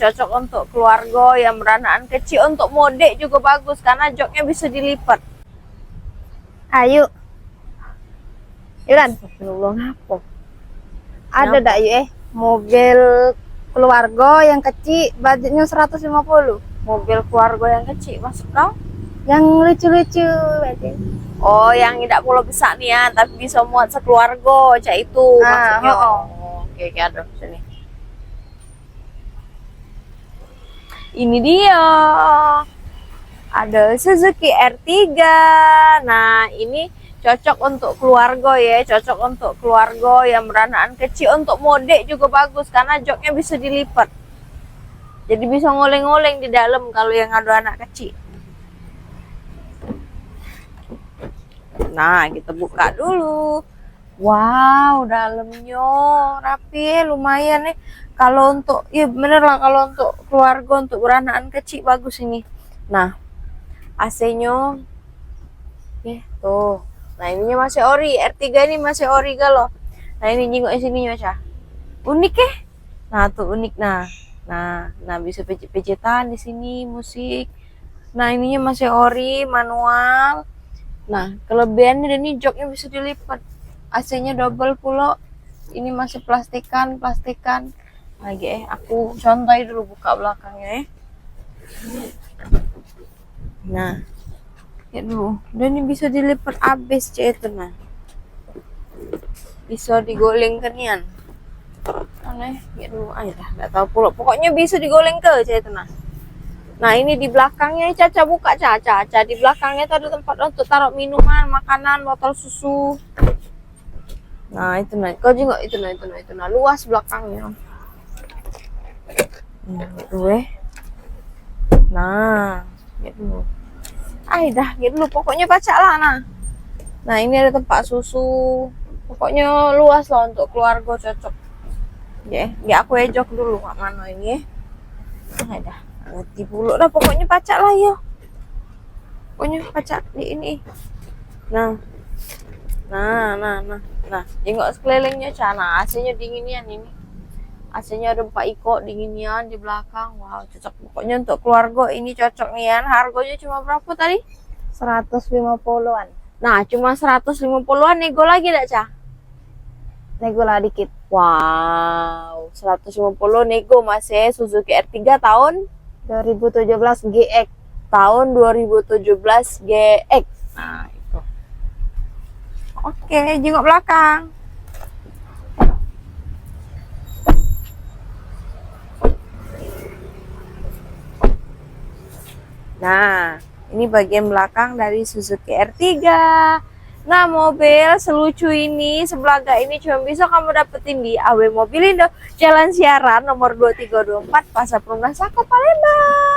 Cocok untuk keluarga yang beranak kecil, untuk mode juga bagus karena joknya bisa dilipat. Ayo. Ilan, Astagfirullah, ngapa? ada dak yuk mobil keluarga yang kecil budgetnya 150. Mobil keluarga yang kecil masuk kau? Yang lucu-lucu berarti. Oh, yang tidak perlu besar nih ya, tapi bisa muat sekeluarga, cak itu maksudnya. Oke, ada sini. Ini dia. Ada Suzuki R3. Nah, ini cocok untuk keluarga ya, cocok untuk keluarga yang beranak kecil, untuk mode juga bagus karena joknya bisa dilipat. Jadi bisa ngoleng-ngoleng di dalam kalau yang ada anak kecil. Nah, kita buka dulu. Wow, dalamnya rapi, lumayan nih. Kalau untuk, ya bener lah, kalau untuk keluarga, untuk beranak kecil bagus ini. Nah, AC-nya, tuh. Nah, ininya masih ori, R3 ini masih ori galau. Nah, ini jingok sini Cah. Unik ya? Nah, tuh unik nah. Nah bisa pecet-pecetan di sini musik. Nah, ininya masih ori, manual. Nah, kelebihannya ini joknya bisa dilipat. AC-nya double pula. Ini masih plastikan. Lagi aku contohin dulu buka belakangnya ya. Nah, ya dulu. Dan ini bisa dilipat abis itu nah. Bisa digoleng kenian. Aneh, ya dulu aja enggak tahu pula. Pokoknya bisa digoleng ke itu nah. Nah, ini di belakangnya Caca buka Caca. Di belakangnya itu ada tempat untuk taruh minuman, makanan, botol susu. Nah, itu nah. Kau juga itu nah. Luas belakangnya. Nah, gitu. Gitu pokoknya baca lah nah. Nah, ini ada tempat susu. Pokoknya luas lah untuk keluarga, cocok. Ya aku ejok dulu mak mana ini ya. Ngerti puluh dah pokoknya baca lah ya. Pokoknya baca di ini. Nah, jengok sekelilingnya Cana, AC-nya dinginian ini. AC-nya ada 4 iko dinginian di belakang. Wow, cocok pokoknya untuk keluarga ini cocok nian. Harganya cuma berapa tadi? 150-an. Nah, cuma 150-an, nego lagi enggak, Cah? Nego lah dikit. Wow, 150 nego masih Suzuki R3 tahun 2017 GX. Tahun 2017 GX. Nah, itu. Oke, jengok belakang. Nah, ini bagian belakang dari Suzuki R3. Nah, mobil selucu ini, sebelaga ini cuma bisa kamu dapetin di AW Mobilindo, Jalan Siaran nomor 2324, Pasar Perumahan Saka, Palembang.